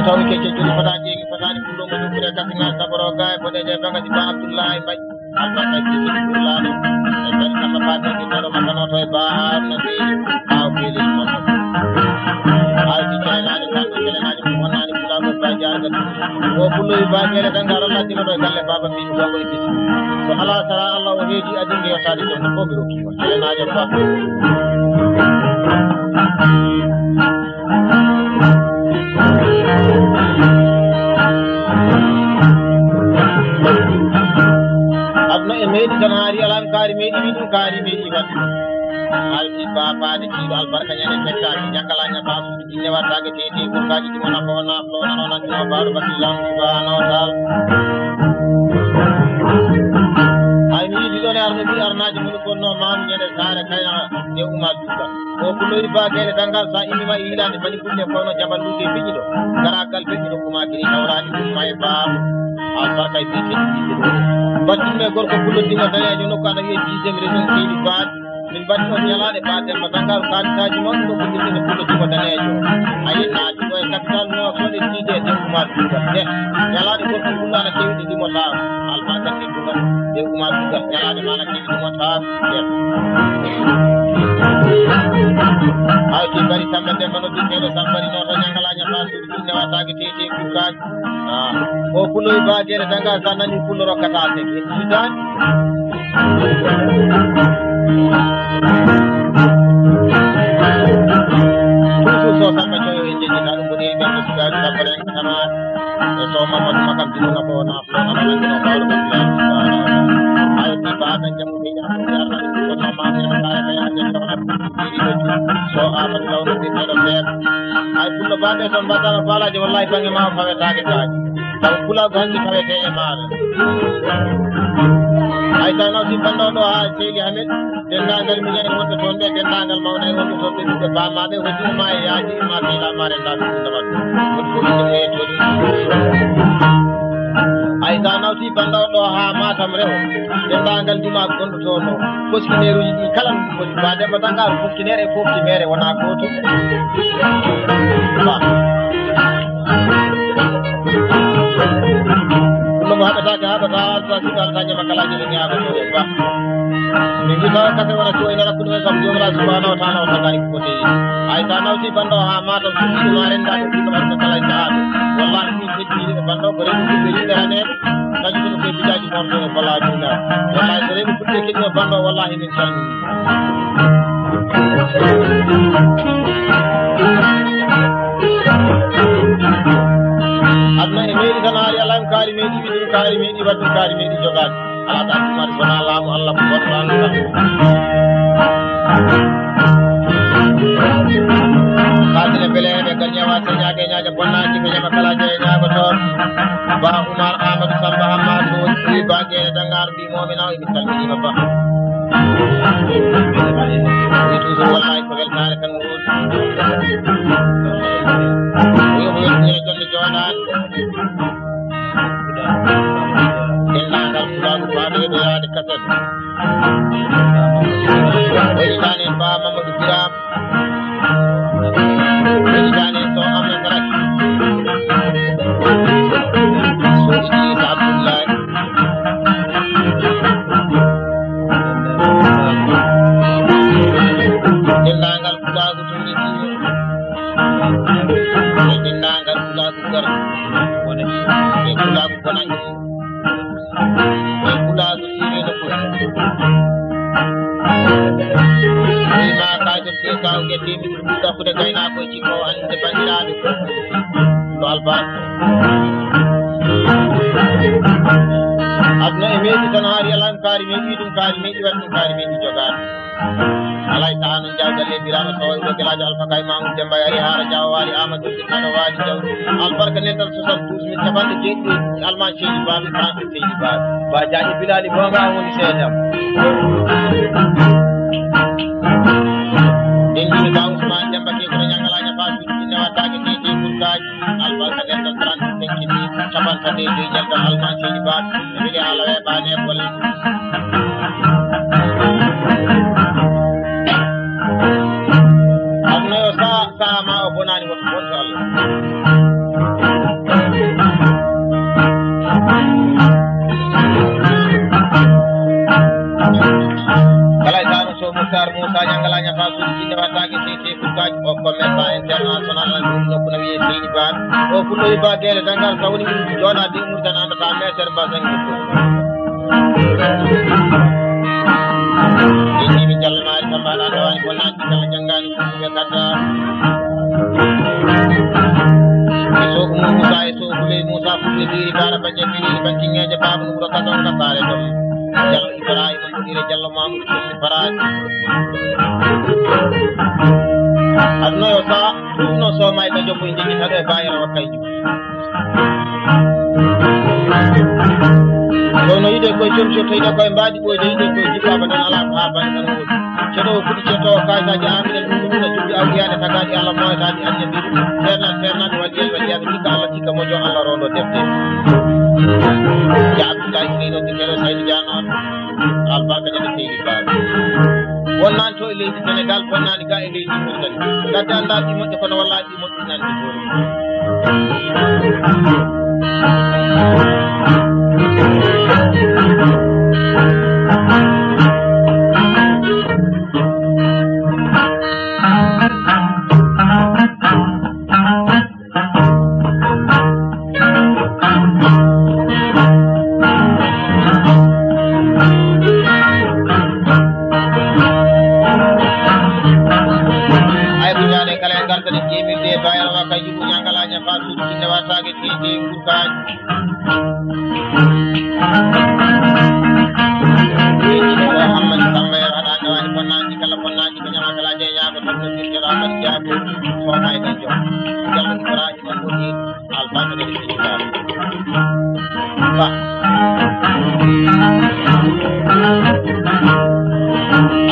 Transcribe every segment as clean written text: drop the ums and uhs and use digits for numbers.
tawi kecce juri fataji ngi fatani kullo mo dukure kasina saboro gaay bode je banga di Abdullahi Bay albarka ci Abdullahi e ben kala baade di taro magano to ba nabi aw fili mo ay di jeenaade kan jeenaade ko wonani kula ko ba jaarga o kullo ba gele dangar Allah dino do galle baba bi do ko ibis so ala sara Allah o heedi adinge yo sadi don ko biro ki jeenaade ba abna e meedi tanari alam kari meedi widu kari meedi wat alti baba de ci albarka nyane tetta jangalanya basu dinne watage tete ko kaji di mona bona flona non no baru bakilam subhanahu wa ta'ala ay mi di done arno bi arnaji mun ko no mam nyane sare kayna de umma duka ko kulori ba gele dangal sa imi ma ilani bani kunne ko no jabal luke bijido garagal bijido kuma kiri tawrani may bab albarka bi ci batte gorko kulodi ma dañaji no kana ye 10e région seydi baat min batti on nyalaade baate ma dangal kalitaji non ko kulodi ne kulodi ma dañaji ay naati ko capital no ko de tide de kuma duka de nyalaade gorko kullana kewdi di mo taw albarka bi duka de kuma duka nyalaade mana kewdi mo taw de ay ki bari sambe de mano di kelo sambari no nyangalanya basu dinne watage tete kukaaj o kuloy ba gere danga sanani kullo rokata te sidan tusu so sambe to e jeje tan ko ni gambe sidan ta bare kana e so mama makam dino ko na flona na no balu ko ay ti ba tan jamu be ya Allah ko na ma ni na kay kay ande so amat lawno di do der ay kullo ba de son badana bala je wallahi bangi ma fawe taage taage taw kula gangi fawete e maana ay tano si bando do ha seydi amen dendagal mi ngene wonto ton be dendagal mawna wonto ton be dubbe ba ma be wodi ma yaaji ma be la mare nda dum dama wonto be to ay tano si bando do ha matam rewo dendagal dima gondo to no koskineruji di kala ko ba de batangal fukkinere fofti mere wona goto ba hada ta alfa sikal tanya makala ni nya ko ba ni kita kata wala to ina rakul me kam jomra subhanahu wa ta'ala wa ta'ala ko te ay ta naw si bando ha ma to si maren da ko ko makala ta wallahi ni ko bando ko re ko be dane kaji ko be bidaji mon do bala dina wallahi ko re ko te ke bando wallahi min sani adna emeli tanari alam kari medi bidu kari medi wadu kari medi jogat ala ta mar bana lamu Allah subhanahu wa ta'ala kadine bele be ganya wata nyaage nyaaje bonna ci be nyama kala je nyaago tor ba Umar Ahmad Samba Hamadu wi baage dangar bi momina wi talmi baba itu wallahi ko gel tare kan wut yo yo ni jonne jonan dendangal kulan baade do yaade kasat waytane ba Mamadou Biram waytane so amna tarak so idi Abdullah dendangal kulagu tunni dendangal kulagu gar wona e kulagu bonangi e kulagu sire no ko ina ka to ke taw ke timi ta ko de kayna ko ci ko ande bandiraade do alba adna emedi tanari alan kari medi dum kari medi wadum kari medi jogar alay taanu jawdal le birama so do gelajo alfa kay mamu demba yari hara jawwali amadou dinano wali jaw albarka nental 72 min tabande jeddi alman ceedi babi kan ceedi ba jaji bilali bonga woni sedam dengi ba Usman demba ke ko nyangalanya fasu dinna watage tete burkaj albarka nental 35 kini taban tade de jalta alman ceedi ba be ala ba ne bol sama o bonani wonto Allah kala isanu so Mukhtar Musa jangalanya fasu jinne wataki tete fukaji o commerçant international na dum no kuna wiye sini ba o kullo ba gele dangal sawni jona di murdan anda ta meter bazang ko ini mi jalla mari sambana dawani ko nanti kala jangani ko be kata so Musa so kullo Musa kullo diri bara banje diri bantinya je babu no ka don ka bare dum Jallo Ibrahim mudire Jallo Mamoud Sumni Faraj adno yo sa no so may ka joppo indi tade bayira wakayju no yide ko jom so tayda ko mbadi boy de yide ko jiba badan ala ha ban tan wodi cedo kudi ceto kayta jaamile dum na jubi awiyade tagadi ala mo taadi annabi serna wadi wadi tika ala tika mojo ala rondo defte ya abdullah kino dikere saydi janar albarka jadi tegi ba wonnan to leydi Senegal wonnani ga e leydi Mauritanie gadda andaaji modde kono wallahi modde nan di dori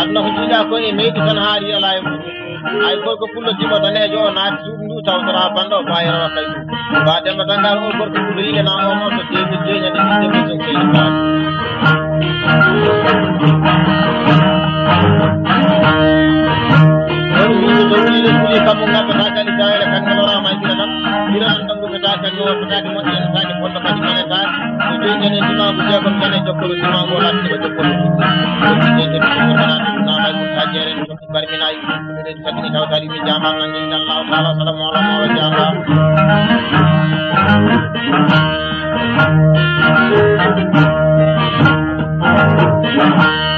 adna hujja ko e meedi tan haari ala e ay gorko pullo jibo danejo na ndu tawdara bando bayra wakay ba dem dangal o gorko pullo yile na o mo to debi jeenya de debi so kay ba ni kamu ngata takali daere kan ngora mai dina dina andangu kata kan no kata mo en tani fondo kadi mane ta do jene dima bu jago kane jokko dima go hatte be jokko ni de ko na na mai ko tajere no ko barmina yi de sabini tawtali mi jama nan inna Allah taala salamu ala wa jama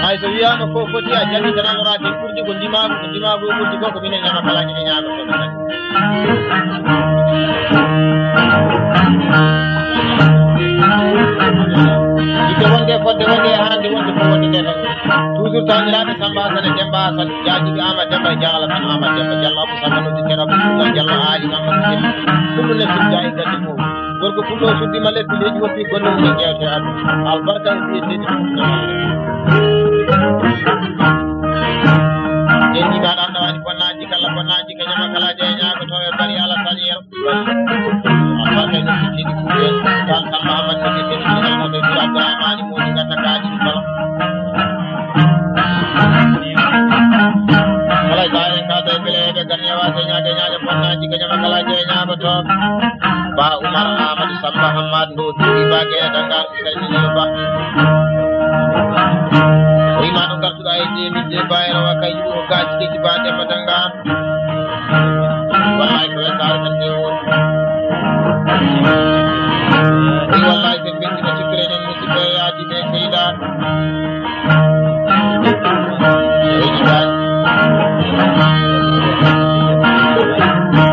ay so wiama ko foti a jami tan ngorati kurji ko dima go kurji ko minen nyama kala ni nyaama ko tan ite wonde fodde wonde hande wonde ko wonde tan toujours tan laade samba tan demba tan jaaji bi ama demba jangala tan ama demba jalla abu sabanu di terabu jalla ali mamma kullu ne jaay gadi mo gorko kullo suddi malle leji wopi gonno ni jewte adu albarka fi leji jenji ba dan dawani bonnaji kala bonnaji ke nyama kala je nyaago to e bari ala tan yer albarka ni tidi kuye dan sama amad ni tidi ni mo be abdurrahman mo ni gata kaadi bala kala jaare ka de bele be ganyawa de nyaade bonnaji ke nyama kala je nyaago to ba Umar Ahmad Samba Ahmad ndo tidi ba ke dangar ni ba imanu kartuda e mi je bayra wa kay yu gaji ke ci bade madanga wallahi ko dal tan de won wallahi be be ci krene ni ci be ya di be sayda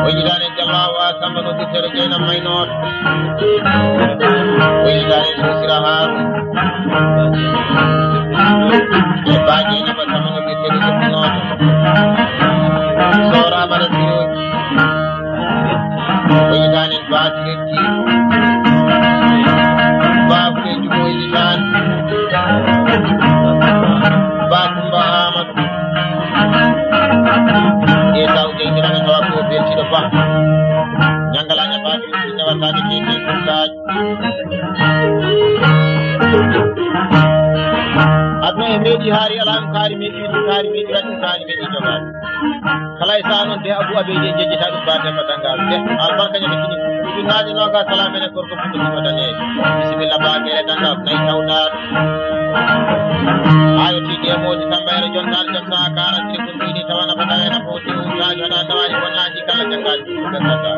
o yidane jalla wa samano ci tere jena may not o yidane sira haru baji na ba samano ke tere no sora bara tiro o yidane baji ki babu ke jumo yidan babu Muhammad e taw de dina na ko be ci do ba nyangalanya babu ni watani ke ke kudaj adno e meedi haari alam kaari meedi wadin kaari meedi jogaade kala isano de abu abeje jejjita dum baate madangal de albarka nyade kini junnaji noga salamene gorko fuɗɗo simadane bisimilla bagele dangam nayi tawɗaɗo ayo tigi e moji tambayre jontaɗo jam sa karantiri ko ɗini tawana ko tawena ko tiwtaji haɗa tawani ko naji kala jangaɗi ɗuɓe gasa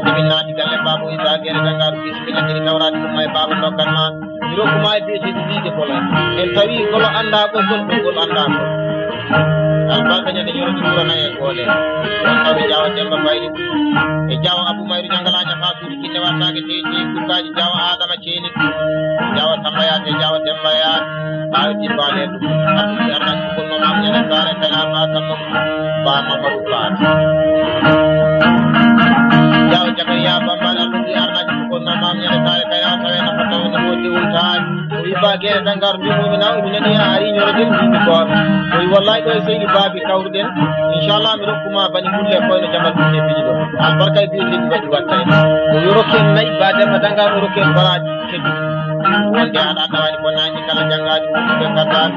ɗimin naati galle babo isa gere dangaɗo bisimilla diri tawrade ɗumma e baba dokkanma irokkuma e biyeteji ɗiɗe kolo en tawi kolo anda ɓoggol ɓoggol anda kol albarka ñande ñoroti ɓurana e goole on tawi jawa demba bayli e jawa abou mayru jangalaña fa suuɗi kinne wattake teji kurkaji jawa adama ceeni jawa sambayade e jawa dembayade ɓawti baale ɗum abdoudi arnaki gonnomam ñande sare tana fa samma ba mamadou faat jawa jakariya bambal abdoudi arnaki gonnomam ñande sare kaya tawena fataw no wodi wultaji o wi ba guere dangar mbimomi naw emi nani a ari ñoroden mbimi goto o wi wallahi ɗo e seydi baabi kawruɗen inchallah mi rokkuma bani gulle koyno jamal ɗum e piiji ɗo albarka e biyeteɗi waɗi watta en o wi rokken nayyi ba demba dangar o rokken baraji keddi wonde aɗa andawani bonnaji kala janggaji muɗuɓe kasaɗo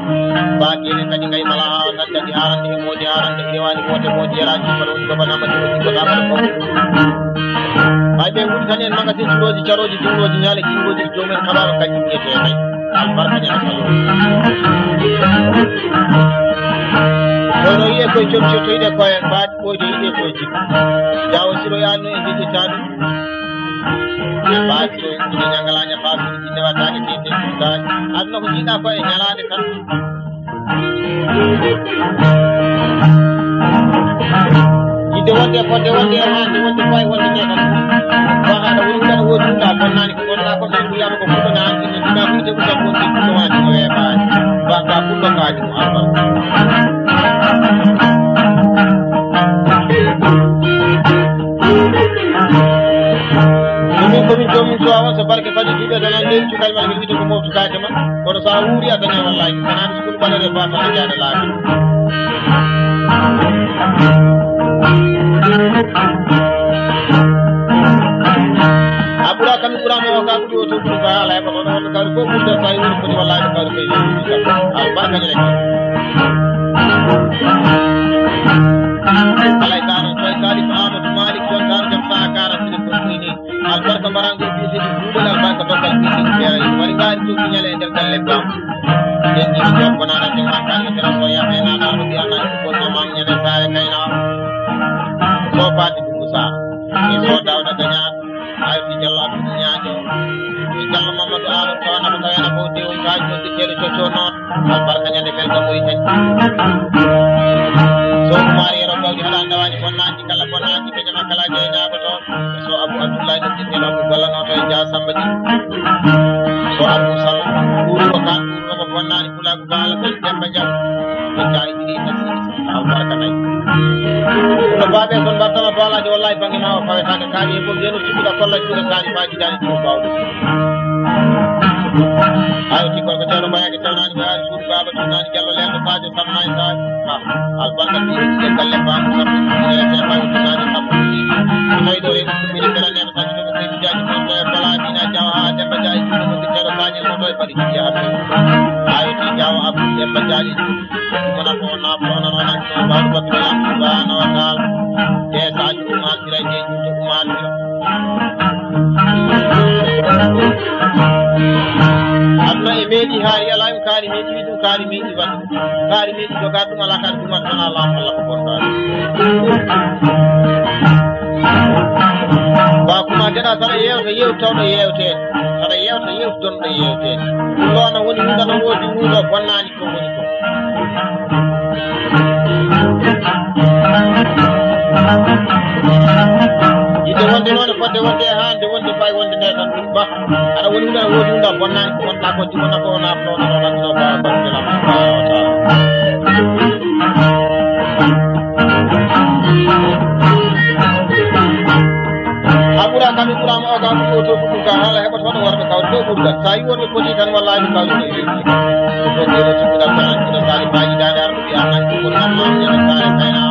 ba guene kadi ngay mala hawa tan kadi arande e moodi arande e rewani wote moodi yaraji mbaɗa woni gobanamade woni goɗaɓaɗa faw hay ɓe guɗi tan en magasin curoji caroji dingoji ñaale jingoji jomumen kaɓaɓe kañum wiyete nayyi albarka ñana kalo kono wiye koye comco to yiɗe koye mbaɗi ɓoyde yiɗe koye jikku jawo siro yanno e jejjitaɗum e mbaɗiro ine ñangalaña fasuɗi ɗi ndewattake tete ɗuɗaji aduna ko jiiɗa ko e ñalade tan yidde wonde fodde wonde e hande wonde fayi wonde tetan ko haɗa woni wuɗana woodi ɗuɗa bonnani ko gonɗa ko men wiyama ko fuɗɗo na hantinno ɗina fuyte ɓutan gonɗi fuɗɗo wati no weeɓani banka fuɗɗo kaji mo alba komin jomin suwawa so barke fadi duuɓe tan nden cukal ma mbiɗa wiide ko moftu kake ma kono sa wuuri a daña wallahi kanani sukulu ɓalere fa tan a jaada laabi a ɓuura kamɓe ɓuurama o ka ɓuuri o to ɓuuri fa ala heɓa toɗo wonno kawri fof ɓurde fa woni foti wallahi no kawri koye albarka ñane alay tanon soy salif amadou malik son tano jam sa karantine ko koyni albarka mbarangol biyeteɗi buuɗal albarka dokkal biyeteɗi feeray wari ngaari to signalé e nder galle bam nden jimi jam bonana ten hankali tera so yaha e naɗa ɗo mbiyanani gonno mam ñande sare kayna so fati ɗum sara e so dawda gañat ayti diallo abdou ñaaƴo e diallo mamadou amadou tawana ko tawena ko dewum kaji ɗon ditteɗo cocco noon albarka ñande belga moyi tan so mari yero gawdi haɗa andawani bonnaji kala bonnaji ɓe jama kalaji e ñagoto so abou abdoullahi ɗo ɗinɗel abou ballanoto e dia samba ji so abou sall ɓuuriko kan ɓuurnoko bonnani fulago baala tan demba jam e tawi ɗiɗi kasi albarka nayi no baɓe kon mbattama baalaji wallahi banggue ma o fawetake kaali e fof yeno cikkuɗa kolla cuuɗa kaali faji dani ɗimo bawɗo ayo tiggol ko ceerno mbayaki tawnani ɓe ari suudu baba tunani diallo lelɗo sadio samma e sadio albarka biɗe galle bamo sabbiɗe fawi tunani sappo so tawi ɗo reɗo ɗummini bela nema sadio ɗo ko seydijaji moto e balamina jawa ha demba dia e juuɗo mo ditteɗo sañel moto e baɗi jiya abdi ayo ti jawa abdou demba diali ɗumona ko nafo onononan no mbaɗo babbine lam subhanahu wa taala te sadio umatira je juuɗe umatira aduna e meeɗi haari ala ɗum kaari meeɗi wi ɗum kaari meeɗi waɗi kaari meeɗi joga ɗum ala kadi ɗumat tan ala allah ko bonɗaɗi bakuma geɗa saɗa yewta yewtawɗo yewtede saɗa yewta yewtudonɗo yewtede ɗumɗona woni huɗano woodi huuɗo bonnani ko woni ko yidde wonde noon e fodde wonde e hande wonde fayi wonde nde tan ɗum ba aɗa woni huɗano woodi huɗa bonnani ko gonɗa ko jimona ko nafnono noon andino bawa barkelam subhanahu wa taala a ɓuura kam ɓuurama o kam ɓuuri o to ɗuɗɗum ka haala heɓata hoɗo worɓe kawri ɗo ɓuurgal sa yi wonɓe poti tan wallahi ɗum kawri ɗo yetti ko ɗeɗo cikkuɗal konan ɗuɗo sali faji dade arɗo mbiya nan ɗum ko namma ñande sare kayna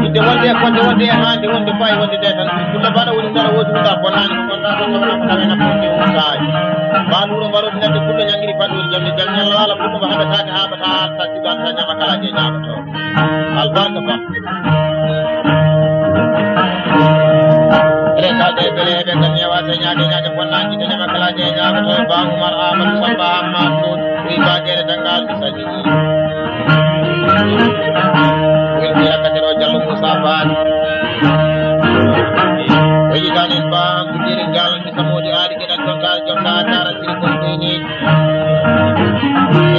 yidde wonde e fonde wonde e hande wonde fayi wonde nde tan fulla mbaɗa woni ngara woodi huɗa bonnani ko gonɗa ɗo tawanama tawena fonde wusaji mbaɗuro mbaɗodi nande fulla ñanguiri faɗori jamde jam ñalla ala fuɗɗo mo haɓetade haɓata sa sigan sa ñama kala jeeƴa ñaagoto albarka ba kalde bele be kan yawata nyaade bonnaaji de nyama kala je nyaagoto ba Umar Ahmad Samba Ahmad do wi baagere dangal saji wi dira kadero jallu Musa Ban wi ganen ba gudire gal mi samodi aadi ke dan jonta tara siri ko ni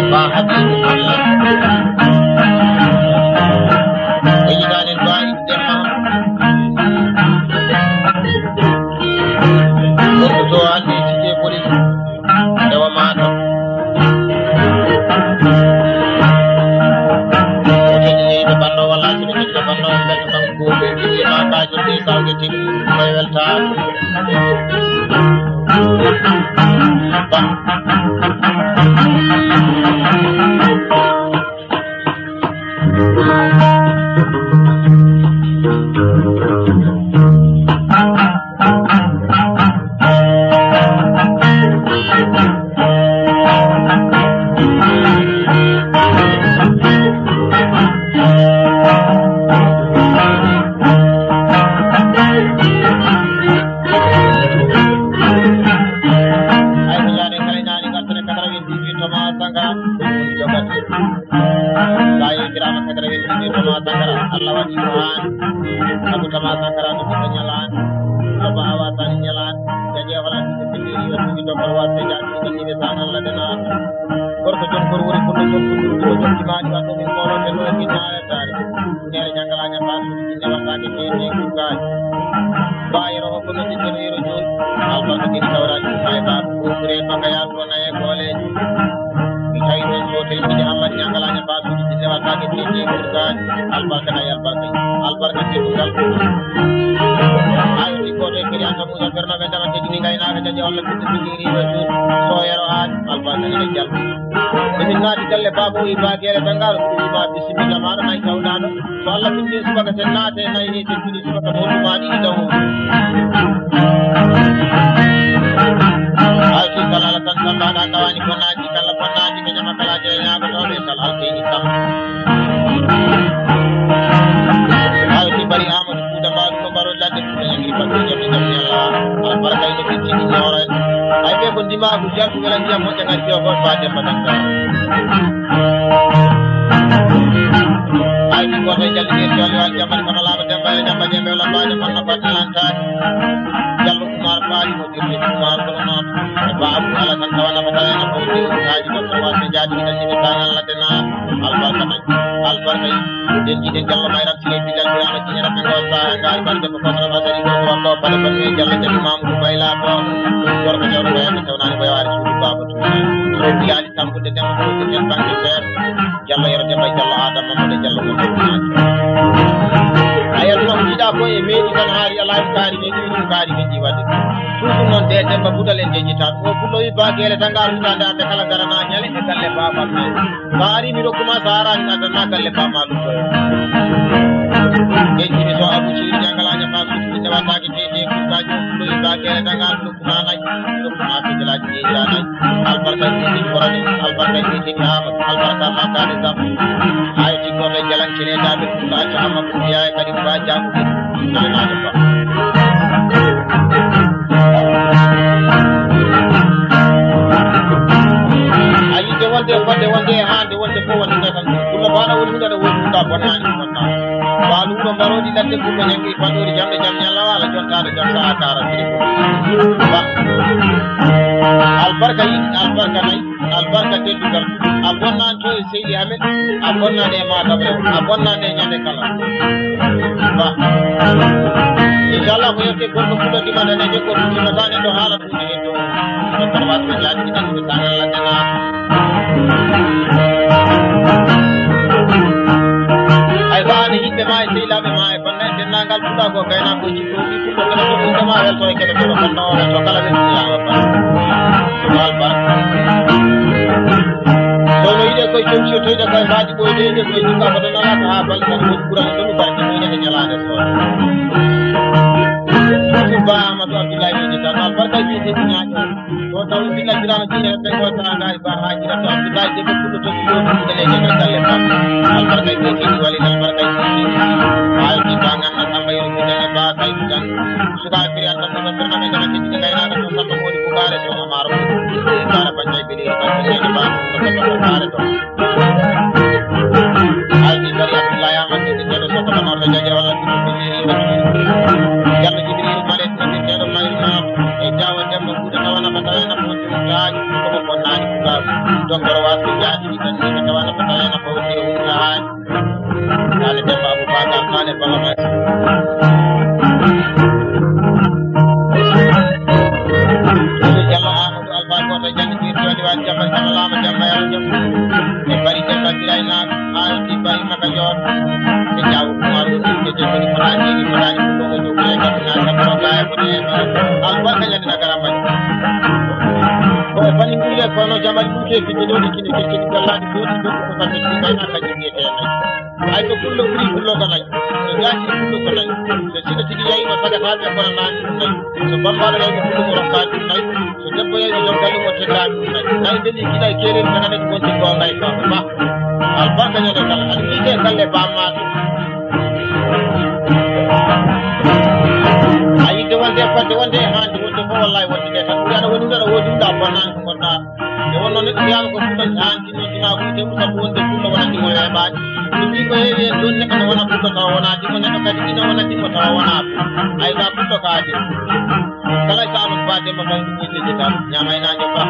e ba habibu Allah wi ganen ba idema so andi ci police dewa mata oto ni be bando wala ci be bando be tan ko be ci ma ka ci de sa ge ci may welta ba babu ibagere dangal ba bismillah mar nay tawdano so Allah tindi subaka senate nay ni tindi subaka mo madi dawo aji kala tan sambana dawani ko naji kala panaji ke jama kala je nya ko be kala alti tam aji bari amad kuda ba ko baro ladde ko ngi ba ko jami jami Allah al baraka ni ci ni ñoro ay be ko dima bu jar ko ngala jam mo jangal ci ko ba dem badanga ay ko re jalli ni jolli wal jamal kono laba dem bay dem baje be la baje man na batlanta jallu Umar Faali mo dirni Umar kono non ba abu ala tan tawana mo kala ko di haji ko wa se jadi ni ni tanal la dena al barka den ji den jallo may rak ci bi dal bi ala ci ni rabbe ko sa ngal barke ko ko na dari ko ko pale ko ni jallo jali mam ko bayla ko gor ko jawro be ko tawna bay war ci baba tu so bi ali tam ko de dem ko den banke ser jallo yoro dem bay jallo adam mo de jallo ko ayal no mi da ko e meedi kan hari ala kaari be ni kaari be ji wadde toujours non de demba budalen de jita ko bulo yi bagere dangal hutande ande kala garana nyale e galle baba me baari mi rokuma sara ni adana galle baba lu ko e ji so abu ci jangala nya fa su ni wata ki de ko ka jo bulo yi bagere dangal lu kuma na ko ma fi jala ji jana al barka ni korani al barka ni am al barka ma ka ni zam ay ti ko be jalan ci ne da be ko ta amma ko ya e kadi ba jamu na na ba ayi de wonde hande wonde ko wonde tan kullo bana woni da woni da bonani wonna walu do barodi ladde kullo nyangi pandori jamde jam nyalla wala jottade jamta akara ba albarka nay albarka teddugam abonna to e seydi amen abonna de ma dabre abonna de nyande kala ba inshallah ko yoke gorko kullo di mana ne ko ci ma tane do hala tu ni do ko wat be la ci tan do tanal la dana ay baani himbe ma e seylabe ma e banne dennagal fuda ko kayna ko ci ko ci ko kala ko ma hel ko e kede ko banno to kala be ya ba wal ba so no ide ko ci to ide ko baadi ko ide ko ci ka ko na la ta bal ko kuran do ba ci ni ne nyalane so ba Ahmadu Abdullahi bin Jitan albarka bi se tinya to taw bi la jirana ci ne be ko ta ngai ba ha jira to Abdullahi de ko to kene je galle ba albarka ke ki wali albarka ki ay ki bangan na tamba yo ki dane ba kay dan suka kriya tan na berna me jana ki kay na ko sa mo di pukare to amaro kara panjay bili ba kene ba ko pukare to ay ki bari abdullah ya man ki jere so ko no jaje wala ki yalla jibril malik ni jere may na e jawa jamma ku da wana pataya na ko tan ko ko nani ku dongoro wasu jadi dan ni da wana pataya na ko ti ulan dale jamma abu bakar kane balama jamma salama jamma ya jamma e bari jamma dirayna alti bari makayor e jawu kumaru ke jamma ni farani ko to ko ka na ka ga ko ne albarka ya na garamba ko bani kulle ko no jamma ku ke ki do ni kini ke kala ni ko ko ka ni ka na ka ni te na ay to kullu kullu ka nay ya ci kullu ka nay se ci ci yayi ma pada ha ko na nay so bambara ya ko kullu ko ka nay so debbo ya do galu mo te ka nay deli kila kere kana ne ko ti ko ngay ko ba albarka ya do kala ni ke kalle ba ma ayi de wonde ha de wonde ko wallahi wonde ke tan ya woni dara wodi da banan ko na de wonno ne ya ko ko janti no dina ko de musa wonde ko wona di wona ba ni ko hewe don ne kana wona ko to wona di mo ne ka di na wona di mo to wona ay ga ko to ka di kala ta mo ba de mo ba ni de ta nyamay na nyoba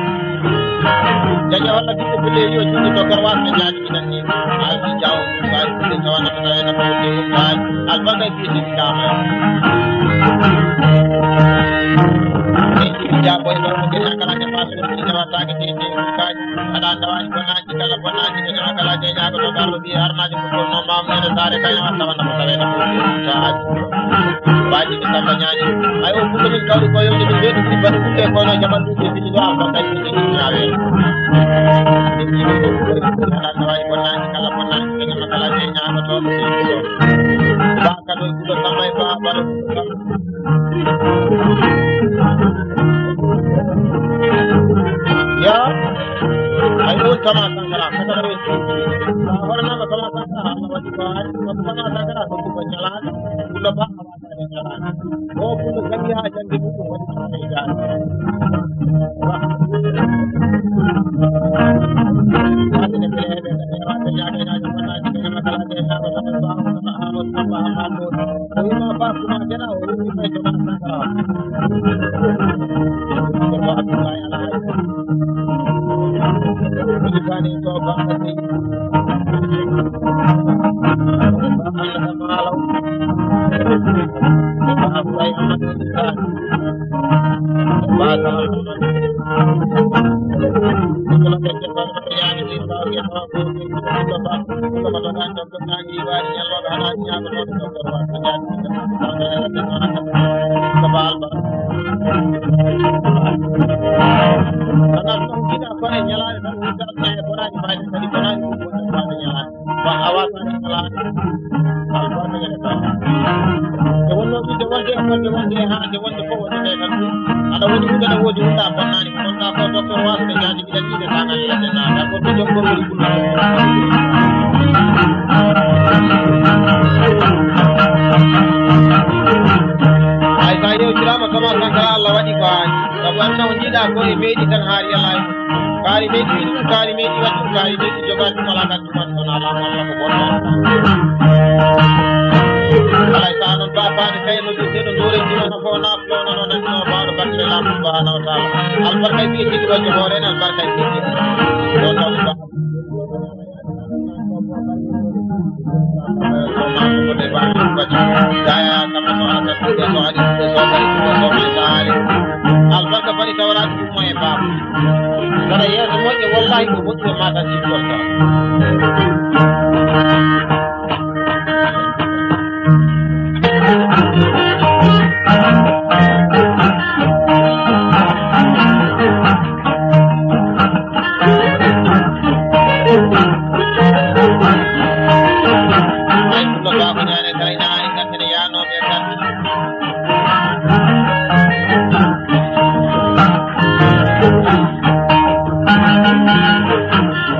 jaja wala di ko le yo ci to garwa ne jaati ki nan ni ay di jaw ba di tawana ta na ko de ba albaga ki di dama ja boy do mo dina kala ja fa ni ni wa ta ke ni ka ada dawa ni bana ji kala bana ji ke kala je ja ko garlo bi harna ji ko no mam ne dare kay wa ta wana ta na ko ta baji ni ta nyani ay o ko min kaw ko yo ni be ni ban ku ke ko no jaman du ke ni do am ta ni ni nyawe ni ko ala dawa ni bana ji kala bana ji ke kala je ja ko to ba ka do ku do samay ba ba ya ayo sama sangkara kata itu warna sama sangkara nama dibuat sama sangkara untuk berjalan gula bah awal jalan oh gula kami aja di buku berjalan ada yang boleh ada yang ada mana kita nak kalau ada sama sama harus tambah harus tapi apa cuma jalan orang ini cuma sangkara berbuat baik Allah Bani to bangati Allah malau maaf ay amat insan bahasa kalau kecebal yang ini bagi aku itu kebetulan dokter ngaji warinya lo gananya kalau dokter wasanya kebal karena mungkin apa yang nyala saya pernah dibaca dari pernah dibuat nyala pengawasan nyala alfa nyala Dewan itu dewan dia apa dewan dia ha dewan itu kau ada kan ada wujud ada wujud tak pernah ni pun tak kau doktor was jadi kita tidak sangat ya dan ada kau tu jom beri pun ay kayo drama sama sangkara Allah wadi kan kabarna unjida ko e meedi tan hari Allah kari meedi wadu kari meedi jogan malakat tuman sona Allah Allah ko bonno alay sanon baba ni kay no dite no dore ni no ko na flo no no no baado batte la subhanahu wa ta'ala al barkay bi ci do ci hore na barkay bi ci do no ba saya kama so ada so hadis so hari al barka bari tawrat mo e bab dara yes mo e wallahi ko botte mata ci porta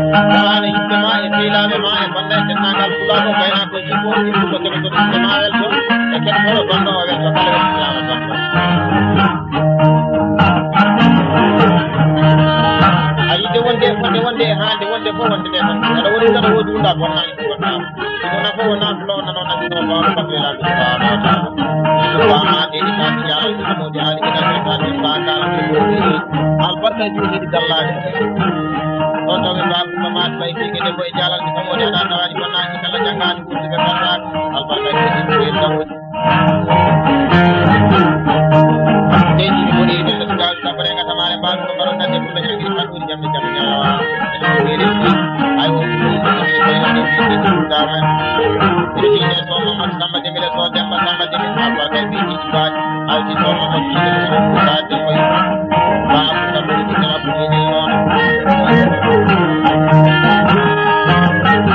Darling. ko kayna ko jiko ko to to jama'al to e ken ko bando wa to kala islam bando ayi de wonde hande wonde ko wonde de tan ada woni tan wodi unda ko nani ko na ko ko na flo na no na ko ba ko be la ko ba ma de ni tan ya ko mo de ali ka ta ba ka al barka ju ni dalla on to be ba ko ma bay fi ke de ko jalal ni ko mo de na tawani ko na ni kala jangani ko be ta al barka ju ni daw Deji mo ni de ta ta pare nga tamare ba ko baro na de ko be ngi fa ko jam jam jalawa ngere ci ay wo ko ko ko ni ci da ma ci ne so ma samba de mele so dem ba samba de mi ba ka bi ci ba ay ci so ma ci de ko da de ko ba ko ko ci na bu ni non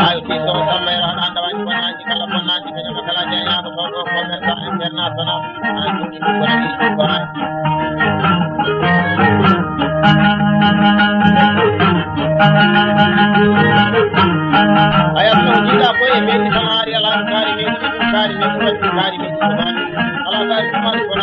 ay ci so samba ra anda wa ci na ci kala na ci be kala ja ya ko ko ko me sa interna sana ay ci ko ni ba ayat jida ko e men samari ala kari men kari men kari men ala kari man ko